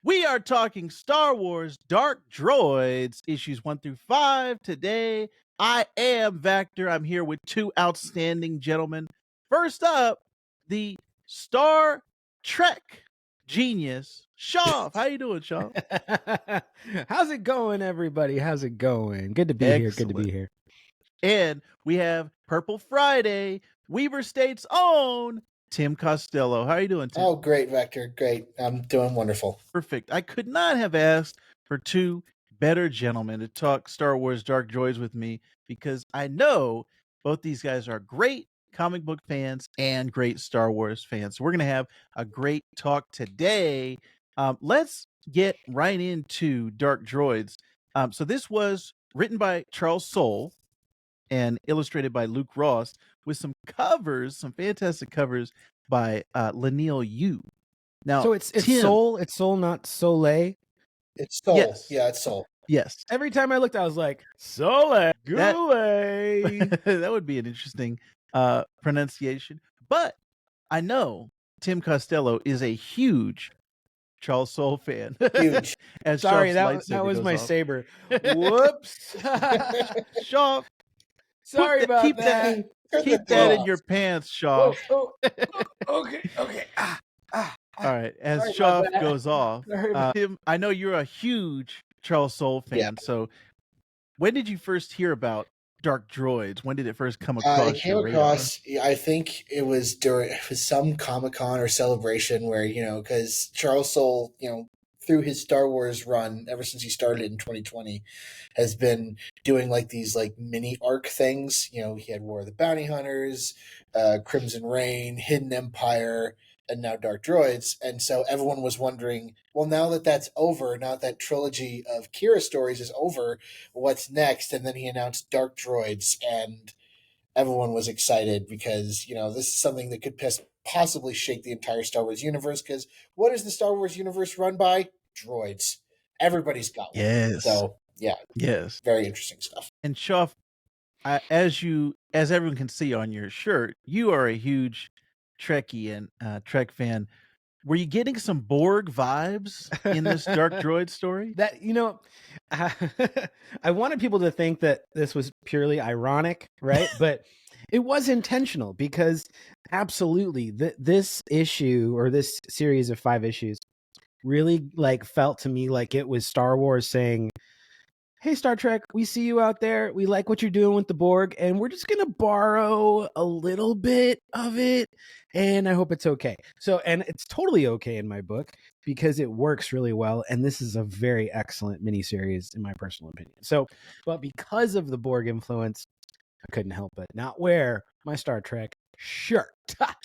We are talking Star Wars Dark Droids, issues 1 through 5. Today, I am Vactor. I'm here with two outstanding gentlemen. First up, the Star Trek genius, Shaw. How you doing, Shaw? How's it going, everybody? How's it going? Good to be here. Good to be here. And we have Purple Friday, Weaver State's own Tim Costello. How you doing, Tim? Oh, great, Vector. Great. I'm doing wonderful. Perfect. I could not have asked for two better gentlemen to talk Star Wars Dark Droids with me because I know both these guys are great comic book fans and great Star Wars fans. So we're going to have a great talk today. Let's get right into Dark Droids. So this was written by Charles Soule and illustrated by Luke Ross with some covers, some fantastic covers by Lanil Yu. Now, So it's Tim, Soul. It's Soul, not Soleil. It's Soul. Yes. Yeah, it's Soul. Yes. Every time I looked, I was like, Soleil. That would be an interesting pronunciation. But I know Tim Costello is a huge Charles Soule fan. Huge. As Sorry, Shaw's that lightsaber was goes my off. saber. Whoops. Shaw, Sorry about keep that. keep that in your pants, Shaw. Okay. All right, as Sorry Shaw about that. goes off, Sorry about Tim, I know you're a huge Charles Soule fan. Yeah. So when did you first hear about Dark Droids? When did it first come I across came your radar? across, I think it was some Comic-Con or celebration where, because Charles Soule, through his Star Wars run, ever since he started in 2020, has been doing like these like mini arc things. He had War of the Bounty Hunters, Crimson Reign, Hidden Empire, and now Dark Droids. And so everyone was wondering, well, now that that's over, now that trilogy of Kira stories is over, what's next? And then he announced Dark Droids, and everyone was excited because, this is something that could possibly shake the entire Star Wars universe, because what is the Star Wars universe run by? Droids. Everybody's got one. Yes. So, yeah, Yes. very interesting stuff. And Shaw, as everyone can see on your shirt, you are a huge Trekkie and Trek fan. Were you getting some Borg vibes in this Dark Droid story? that. I wanted people to think that this was purely ironic, right? But it was intentional, because absolutely this issue, or this series of 5 issues, really felt to me like it was Star Wars saying, hey, Star Trek, we see you out there. We like what you're doing with the Borg, and we're just going to borrow a little bit of it, and I hope it's okay. So, and it's totally okay in my book, because it works really well, and this is a very excellent miniseries, in my personal opinion. So, but because of the Borg influence, I couldn't help but not wear my Star Trek shirt.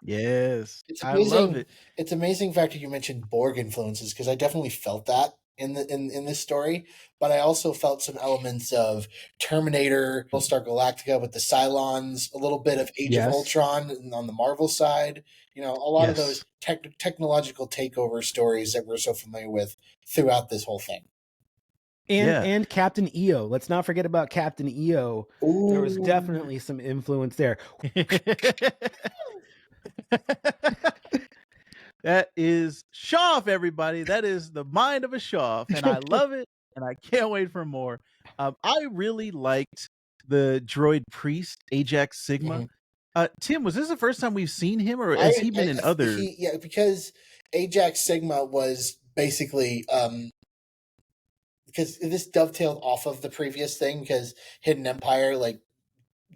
Yes. It's I amazing. love it. It's amazing, Factor, you mentioned Borg influences, because I definitely felt that in this story, but I also felt some elements of Terminator, Battlestar Galactica with the Cylons, a little bit of Age of Ultron on the Marvel side. A lot of those technological takeover stories that we're so familiar with throughout this whole thing. And Captain EO. Let's not forget about Captain EO. Ooh. There was definitely some influence there. That is Shaw, everybody. That is the mind of a Shaw, and I love it, and I can't wait for more. I really liked the droid priest, Ajax Sigma. Tim, was this the first time we've seen him, or has he been in other? Yeah, because Ajax Sigma was basically because this dovetailed off of the previous thing, because Hidden Empire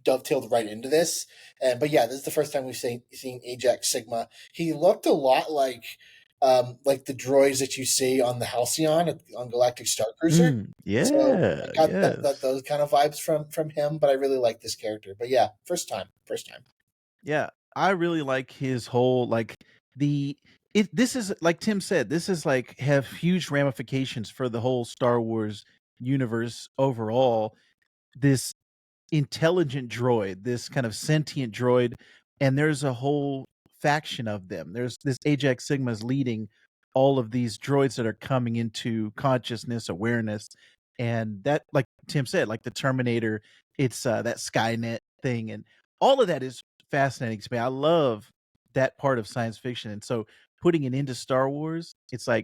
dovetailed right into this. But yeah, this is the first time we've seen Ajax Sigma. He looked a lot like the droids that you see on the Halcyon on Galactic Star Cruiser. So I got those kind of vibes from him, but I really like this character. But yeah, first time. Yeah, I really like his whole this is like Tim said, this is have huge ramifications for the whole Star Wars universe overall. This intelligent droid, this kind of sentient droid, and there's a whole faction of them. There's this Ajax Sigma's leading all of these droids that are coming into consciousness, awareness, and that, like Tim said, like the Terminator, it's that Skynet thing, and all of that is fascinating to me. I love that part of science fiction, and so putting it into Star Wars, it's like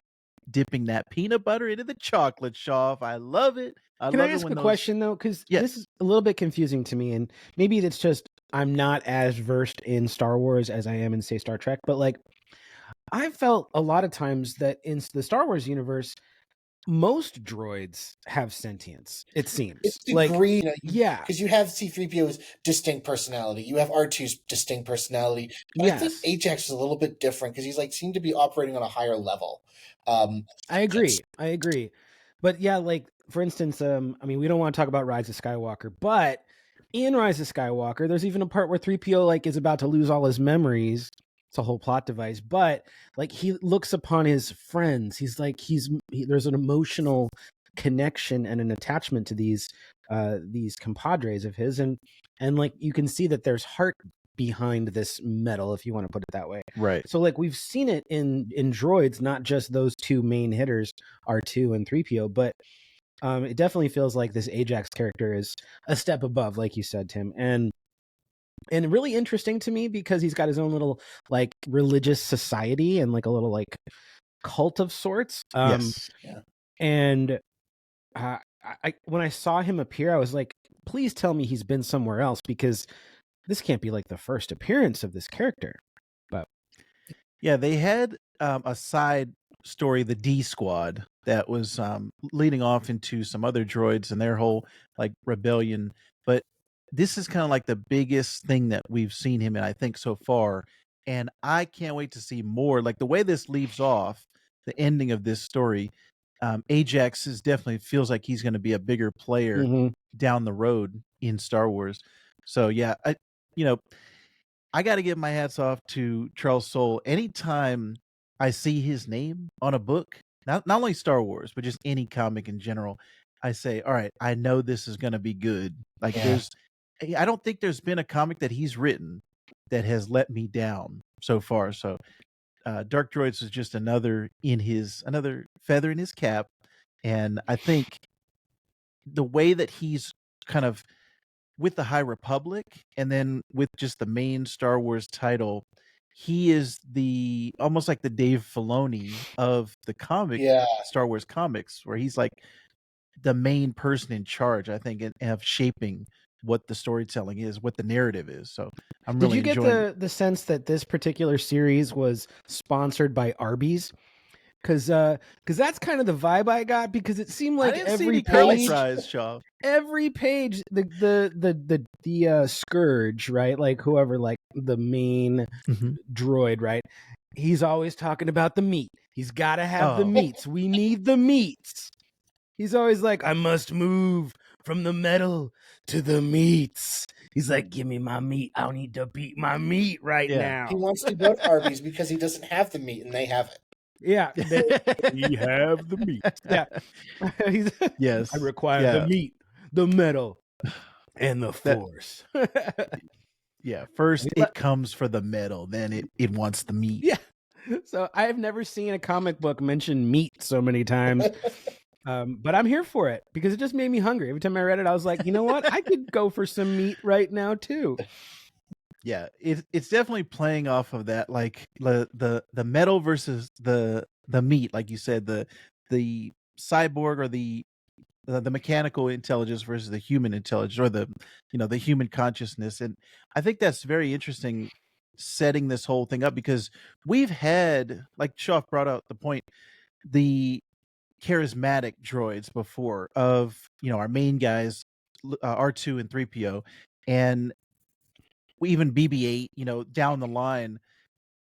dipping that peanut butter into the chocolate, Shaw. I love it. I Can I love it ask when a those. question though? Because Yeah. this is a little bit confusing to me, and maybe it's just I'm not as versed in Star Wars as I am in, say, Star Trek. But like, I felt a lot of times that in the Star Wars universe, most droids have sentience. It seems It's like, degree, you know, yeah, because you have C-3PO's distinct personality, you have R2's distinct personality, but I think yes, Ajax is a little bit different because he's like seemed to be operating on a higher level. Um, I agree. I agree. But yeah, like for instance, I mean, we don't want to talk about Rise of Skywalker, but in Rise of Skywalker, there's even a part where 3PO like is about to lose all his memories. It's a whole plot device, but like he looks upon his friends. He's like there's an emotional connection and an attachment to these compadres of his, and like you can see that there's heart behind this metal, if you want to put it that way. Right. So like we've seen it in droids, not just those two main hitters, R2 and 3PO, but it definitely feels like this Ajax character is a step above, like you said, Tim, and really interesting to me because he's got his own little like religious society and like a little like cult of sorts. Yes. yeah. And when I saw him appear, I was like, please tell me he's been somewhere else because this can't be like the first appearance of this character. But Yeah, they had a side story, the D Squad, that was leading off into some other droids and their whole like rebellion. But this is kind of like the biggest thing that we've seen him in, I think, so far. And I can't wait to see more. Like the way this leaves off, the ending of this story, Ajax is definitely feels like he's going to be a bigger player down the road in Star Wars. So yeah, you know, I got to give my hats off to Charles Soule. Anytime I see his name on a book, not only Star Wars, but just any comic in general, I say, all right, I know this is going to be good. Like Yeah. I don't think there's been a comic that he's written that has let me down so far. So Dark Droids is just another feather in his cap. And I think the way that he's kind of with the High Republic and then with just the main Star Wars title, he is the almost like the Dave Filoni of the Yeah. Star Wars comics, where he's like the main person in charge, I think, of shaping what the storytelling is, what the narrative is. So I'm did really you get enjoying. the sense that this particular series was sponsored by Arby's? Because that's kind of the vibe I got, because it seemed like every page, the Scourge, right? Like whoever, like the main droid, right? He's always talking about the meat. He's got to have the meats. We need the meats. He's always like, I must move from the metal to the meats. He's like, give me my meat. I need to beat my meat right now. He wants to go to Arby's because he doesn't have the meat and they have it. Yeah, we have the meat. Yeah, Yes, I require the meat, the metal, and the force. Yeah, first it comes for the metal, then it wants the meat. Yeah. So I've never seen a comic book mention meat so many times. But I'm here for it because it just made me hungry. Every time I read it, I was like, you know what? I could go for some meat right now too. Yeah, it's definitely playing off of that, like the metal versus the meat, like you said, the cyborg or the mechanical intelligence versus the human intelligence, or the human consciousness. And I think that's very interesting, setting this whole thing up, because we've had, like Shoff brought out the point, the charismatic droids before of our main guys, R2 and 3PO, and even BB-8, down the line,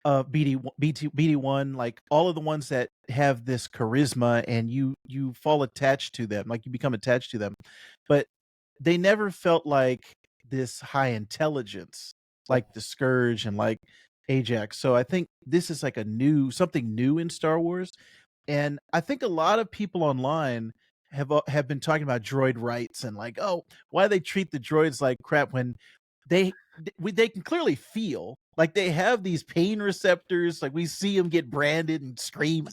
BD1, like all of the ones that have this charisma, and you fall attached to them, like you become attached to them, but they never felt like this high intelligence, like the Scourge and like Ajax. So I think this is like something new in Star Wars, and I think a lot of people online have been talking about droid rights and like, oh, why they treat the droids like crap when they can clearly feel, like they have these pain receptors, like we see them get branded and scream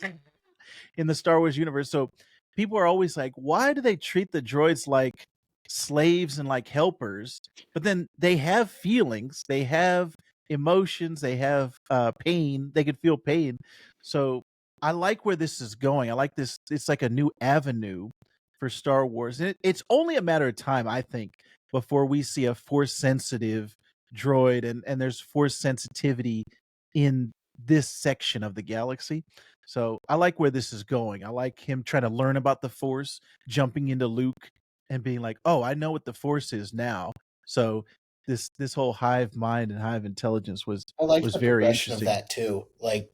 in the Star Wars universe. So people are always like, why do they treat the droids like slaves and like helpers? But then they have feelings, they have emotions, they have pain, they can feel pain. So I like where this is going. I like this. It's like a new avenue for Star Wars. And it's only a matter of time, I think, before we see a force sensitive droid and there's force sensitivity in this section of the galaxy. So I like where this is going. I like him trying to learn about the force, jumping into Luke and being like, "Oh, I know what the force is now." So this whole hive mind and hive intelligence I liked was the very progression of interesting. that too. Like,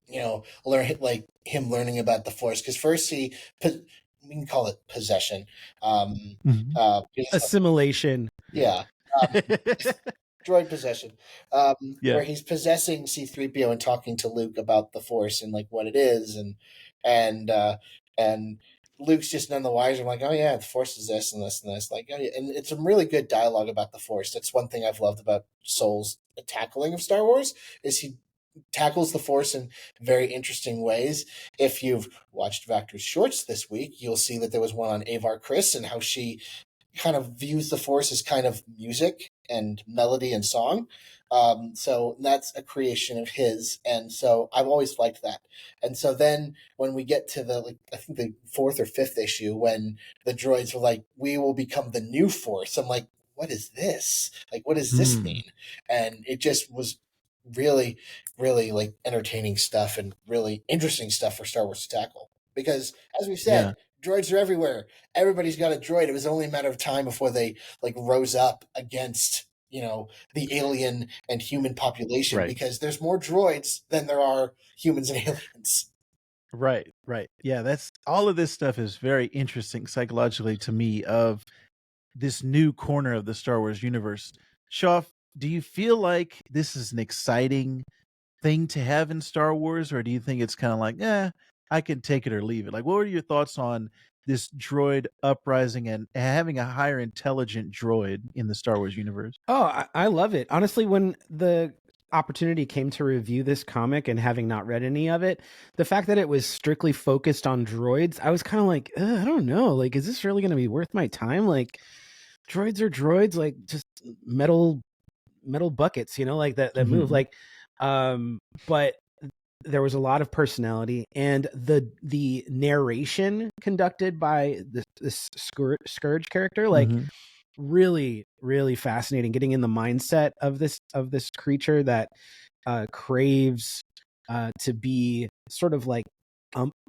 learn like him learning about the Force. Because first we can call it possession. Um, Mhm. Assimilation. yeah, um, droid possession, Yeah. where he's possessing C-3PO and talking to Luke about the Force and like what it is, and and Luke's just none the wiser. I'm like, oh yeah, the Force is this and this and this. Like, oh, yeah. And it's some really good dialogue about the Force. That's one thing I've loved about Soule's tackling of Star Wars is he tackles the Force in very interesting ways. If you've watched Vactor's shorts this week, you'll see that there was one on Avar Chris and how she kind of views the Force as kind of music and melody and song. So that's a creation of his, and so I've always liked that. And so then when we get to the like, I think the fourth or fifth issue, when the droids were like, "We will become the new Force," I'm like, "What is this? Like, what does this Hmm. mean?" And it just was really, really like entertaining stuff and really interesting stuff for Star Wars to tackle. Because as we Yeah. said, droids are everywhere. Everybody's got a droid. It was only a matter of time before they like rose up against the alien and human population Right. because there's more droids than there are humans and aliens. Right. Right. Yeah. That's all of this stuff is very interesting psychologically to me of this new corner of the Star Wars universe. Shoff, do you feel like this is an exciting thing to have in Star Wars, or do you think it's kind of like, I can take it or leave it? Like, what are your thoughts on this droid uprising and having a higher intelligent droid in the Star Wars universe? Oh, I love it. Honestly, when the opportunity came to review this comic and having not read any of it, the fact that it was strictly focused on droids, I was kind of like, I don't know. Like, is this really going to be worth my time? Like, droids are droids, like just metal buckets, like that move. Mhm. Like, but there was a lot of personality, and the narration conducted by this Scourge character, like Mhm. really really fascinating, getting in the mindset of this creature that craves to be sort of like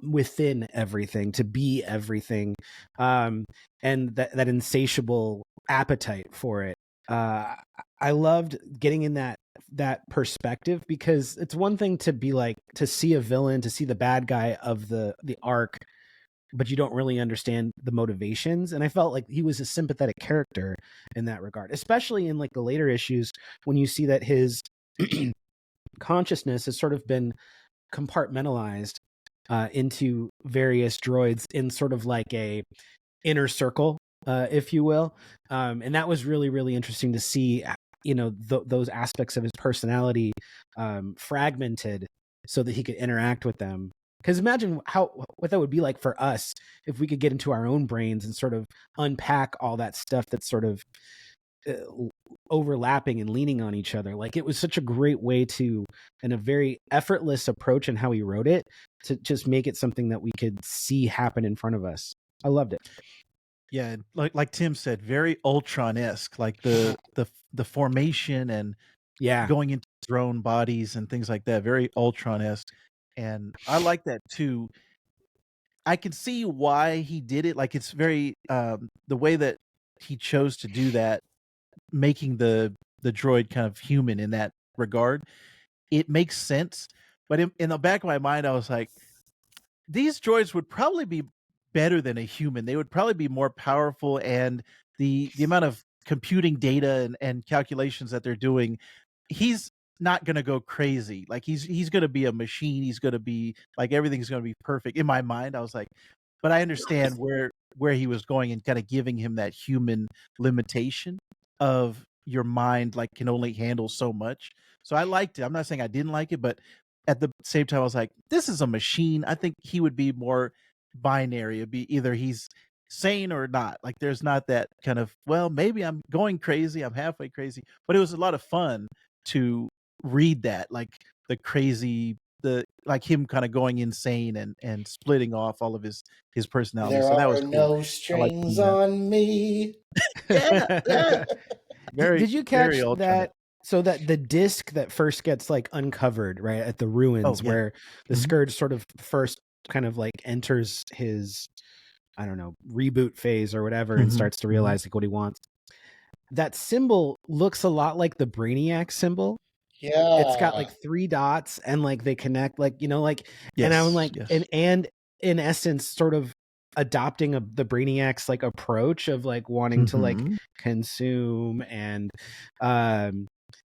within everything, to be everything, um and that insatiable appetite for it. I loved getting in that perspective, because it's one thing to be like, to see a villain, to see the bad guy of the arc, but you don't really understand the motivations. And I felt like he was a sympathetic character in that regard, especially in like the later issues, when you see that his consciousness has sort of been compartmentalized into various droids in sort of like a inner circle, if you will. And that was really really interesting to see, those aspects of his personality fragmented so that he could interact with them. Because imagine what that would be like for us if we could get into our own brains and sort of unpack all that stuff that's sort of uh, overlapping and leaning on each other. Like, it was such a great way to, and a very effortless approach in how he wrote it, to just make it something that we could see happen in front of us. I loved it. Yeah, and like Tim said, very Ultron-esque, like the formation and Yeah. going into their own bodies and things like that, very Ultron-esque, and I like that too. I can see why he did it, like, it's very, the way that he chose to do that, making the droid kind of human in that regard, it makes sense, but in the back of my mind, I was like, these droids would probably be better than a human. They would probably be more powerful, and the amount of computing data and calculations that they're doing, he's not gonna go crazy. Like he's gonna be a machine. He's gonna be like everything's gonna be perfect. In my mind, I was like, but I understand where he was going and kind of giving him that human limitation of your mind like can only handle so much. So I liked it. I'm not saying I didn't like it, but at the same time, I was like, this is a machine. I think he would be more binary. It'd be either he's sane or not. Like there's not that kind of, well, maybe I'm going crazy, I'm halfway crazy. But it was a lot of fun to read that, like the the like him kind of going insane and splitting off all of his personality. There So that was are cool. no I like strings seeing that. on me. Yeah, yeah. Very Did you very catch alternate. that? So that the disc that first gets like uncovered, right, at the Oh ruins yeah. where the Mhm. Scourge sort of first kind of like enters his, I don't know, reboot phase or whatever, and Mhm. starts to Mhm. realize like what he wants. That symbol looks a lot like the Brainiac symbol. It's got Yeah. like 3 dots and like they connect, like, you know, like, and I'm Yes, like, yes. and in essence, sort of adopting the Brainiac's like approach of like wanting to like Mhm. consume um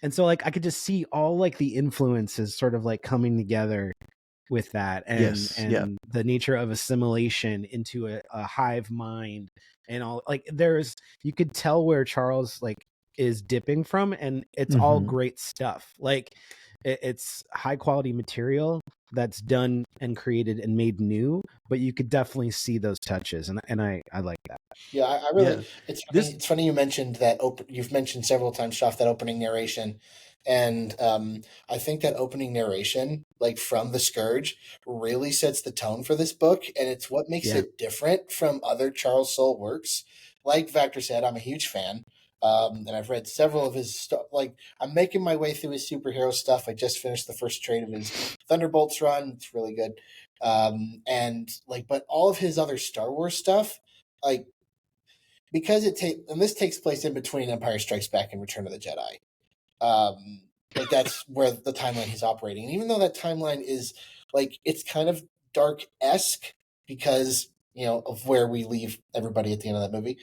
and so like I could just see all like the influences sort of like coming together with that, Yes, yeah. and the nature of assimilation into a hive mind, and all like there's, you could tell where Charles like is dipping from, and it's all Mhm. great stuff. Like it's high quality material that's done and created and made new, but you could definitely see those touches, and I like that. Yeah, I really. Yeah. It's funny. This It's funny you mentioned that. You've mentioned several times, Shoff, that opening narration, and I think that opening narration, like from the Scourge, really sets the tone for this book, and it's what makes Yeah. it different from other Charles Soule works. Like Vactor said, I'm a huge fan, and I've read several of his stuff. Like I'm making my way through his superhero stuff. I just finished the first trade of his Thunderbolts run. It's really good, and like, but all of his other Star Wars stuff, like because and this takes place in between Empire Strikes Back and Return of the Jedi. Like that's where the timeline is operating. And even though that timeline is like it's kind of dark esque because of where we leave everybody at the end of that movie,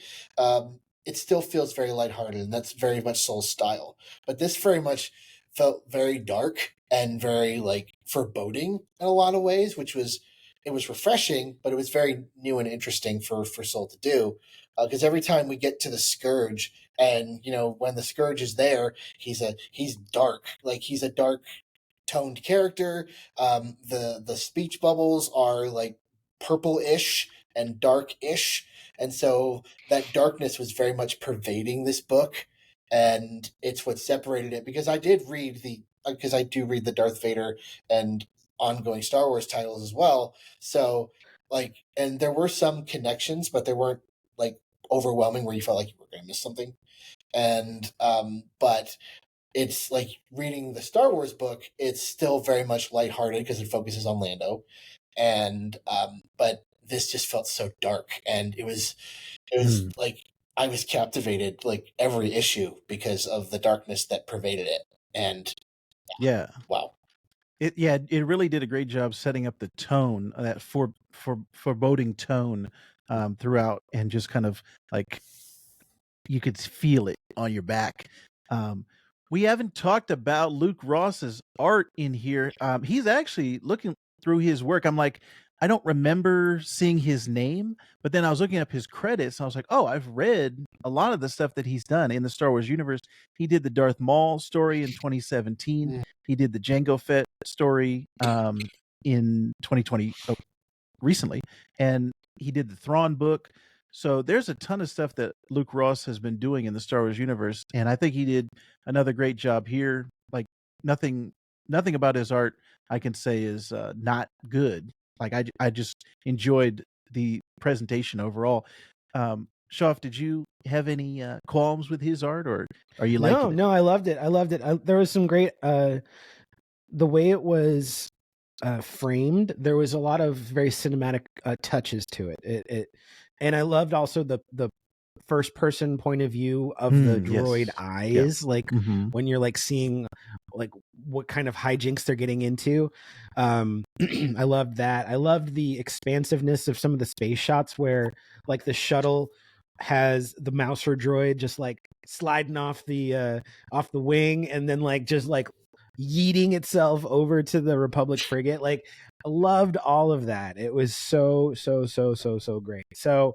it still feels very lighthearted, and that's very much Soul's style. But this very much felt very dark and very like foreboding in a lot of ways, which was it was refreshing, but it was very new and interesting for Soul to do. Because every time we get to the Scourge, and when the Scourge is there, he's dark, like he's a dark toned character. The speech bubbles are like purple-ish and dark-ish, and so that darkness was very much pervading this book, and it's what separated it. Because I did read because I do read the Darth Vader and ongoing Star Wars titles as well. So like, and there were some connections, but they weren't like overwhelming where you felt like you were going to miss something. And but it's like reading the Star Wars book, it's still very much lighthearted because it focuses on Lando. And but this just felt so dark, and it was Mm. like I was captivated like every issue because of the darkness that pervaded it. And yeah. wow. It really did a great job setting up the tone, that foreboding tone throughout, and just kind of like you could feel it on your back. Um, we haven't talked about Luke Ross's art in here. He's actually looking through his work. I'm like, I don't remember seeing his name, but then I was looking up his credits and I was like, oh, I've read a lot of the stuff that he's done in the Star Wars universe. He did the Darth Maul story in 2017. Mm. He did the Jango Fett story in 2020, recently, and he did the Thrawn book. So there's a ton of stuff that Luke Ross has been doing in the Star Wars universe, and I think he did another great job here. Like nothing, nothing about his art I can say is not good. Like I just enjoyed the presentation overall. Shoff, did you have any qualms with his art, or are you No, liking it? no, I loved it. I loved it. There was some great the way it was framed. There was a lot of very cinematic touches to it. And I loved also the first person point of view of the droid Yes. Yeah. eyes, like Mm-hmm. when you're like seeing like what kind of hijinks they're getting into. I loved that. I loved the expansiveness of some of the space shots where like the shuttle has the Mouser droid just like sliding off the wing, and then like just like yeeting itself over to the Republic frigate. Like I loved all of that. It was so great. So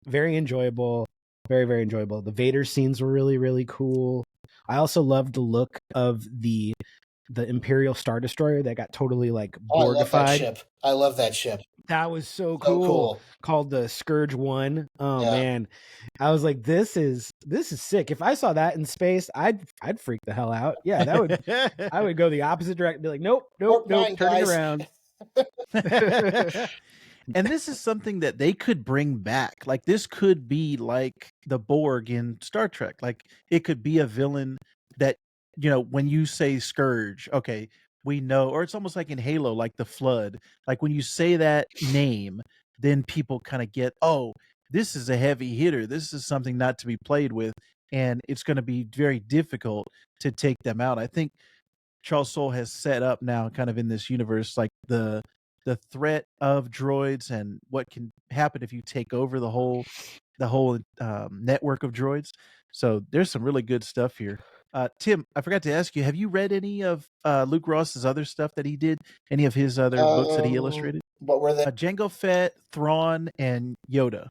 very enjoyable, very enjoyable. The Vader scenes were really cool. I also loved the look of the the Imperial Star Destroyer that got totally like Oh, I love that Borgified. ship. I love that ship. That was so So cool. cool. Called the Scourge One. Oh Yeah. man, I was like, this is sick. If I saw that in space, I'd freak the hell out. Yeah, that would I would go the opposite direction. Be like, nope, Warp 9, turning guys. around. And this is something that they could bring back. Like this could be like the Borg in Star Trek. Like it could be a villain that, you know, when you say Scourge, okay, we know, or it's almost like in Halo, like the Flood. Like when you say that name, then people kind of get, oh, this is a heavy hitter. This is something not to be played with. And it's going to be very difficult to take them out. I think Charles Soule has set up now, kind of in this universe, like the threat of droids and what can happen if you take over the whole network of droids. So there's some really good stuff here. Tim, I forgot to ask you, have you read any of Luke Ross's other stuff that he did? Any of his other books that he illustrated? What were they? Jango Fett, Thrawn, and Yoda.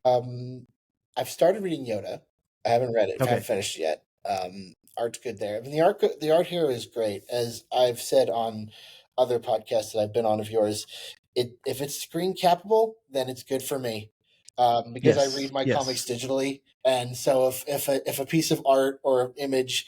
I've started reading Yoda. I haven't read it. I Okay. haven't finished it yet. Art's good there. I mean, the art here is great. As I've said on other podcasts that I've been on of yours, if it's screen capable, then it's good for me. Because I read my comics digitally, and so if a piece of art or image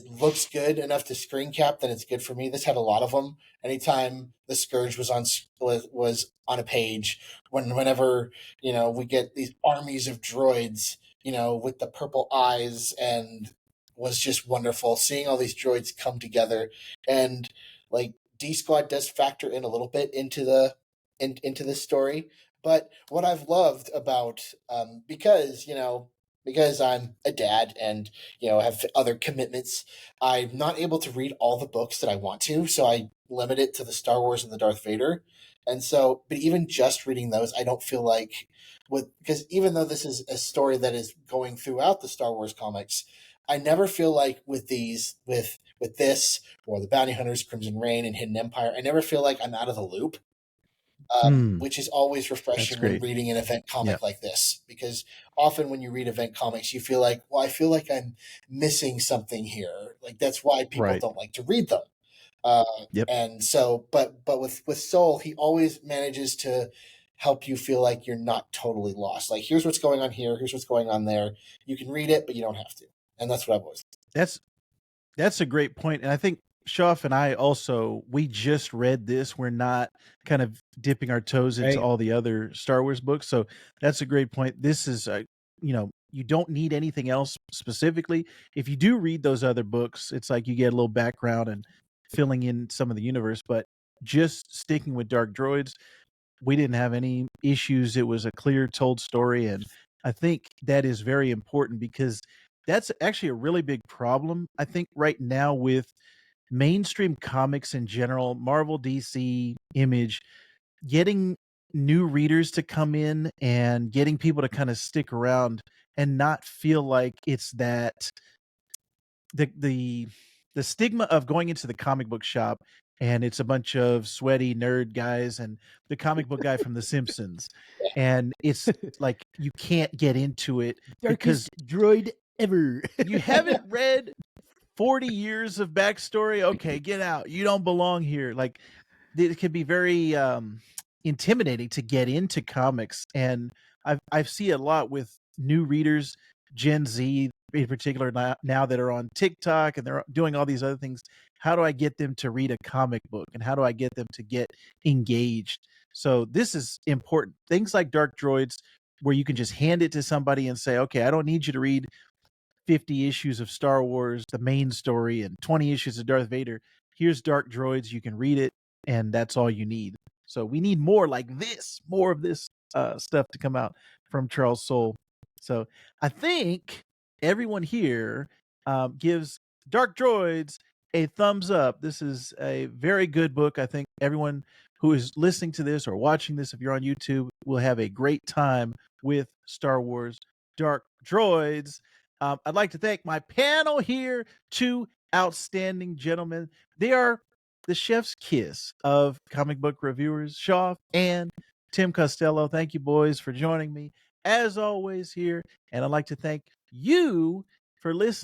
looks good enough to screen cap, then it's good for me. This had a lot of them. Anytime the Scourge was on a page, whenever we get these armies of droids, with the purple eyes, and was just wonderful seeing all these droids come together. And like D Squad does factor in a little bit into this story. But what I've loved about because I'm a dad and have other commitments, I'm not able to read all the books that I want to, so I limit it to the Star Wars and the Darth Vader. And so, but even just reading those, I don't feel like because even though this is a story that is going throughout the Star Wars comics, I never feel like with this or the Bounty Hunters, Crimson Reign, and Hidden Empire, I never feel like I'm out of the loop. Which is always refreshing when reading an event comic like this, because often when you read event comics, you feel like, well, I feel like I'm missing something here. Like that's why people don't like to read them. And so, but with Soule, he always manages to help you feel like you're not totally lost. Like here's what's going on here, here's what's going on there. You can read it, but you don't have to. And that's what I've always. That's a great point, and I think Shoff and I also, we just read this. We're not kind of dipping our toes into all the other Star Wars books, so that's a great point. This is you don't need anything else specifically. If you do read those other books, it's like you get a little background and filling in some of the universe, but just sticking with Dark Droids, we didn't have any issues. It was a clear told story, and I think that is very important because that's actually a really big problem, I think, right now with mainstream comics in general, Marvel, DC, Image, getting new readers to come in and getting people to kind of stick around and not feel like it's that the stigma of going into the comic book shop and it's a bunch of sweaty nerd guys and the comic book guy from The Simpsons, and it's like you can't get into it because droid ever. you haven't read 40 years of backstory. Okay, get out. You don't belong here. Like it can be very intimidating to get into comics, and I've seen a lot with new readers, Gen Z in particular, now that are on TikTok and they're doing all these other things. How do I get them to read a comic book, and how do I get them to get engaged? So this is important. Things like Dark Droids, where you can just hand it to somebody and say, okay, I don't need you to read 50 issues of Star Wars, the main story, and 20 issues of Darth Vader. Here's Dark Droids. You can read it, and that's all you need. So we need more like this, more of this stuff to come out from Charles Soule. So I think everyone here gives Dark Droids a thumbs up. This is a very good book. I think everyone who is listening to this or watching this, if you're on YouTube, will have a great time with Star Wars Dark Droids. I'd like to thank my panel here, two outstanding gentlemen. They are the chef's kiss of comic book reviewers, Shaw and Tim Costello. Thank you, boys, for joining me as always here. And I'd like to thank you for listening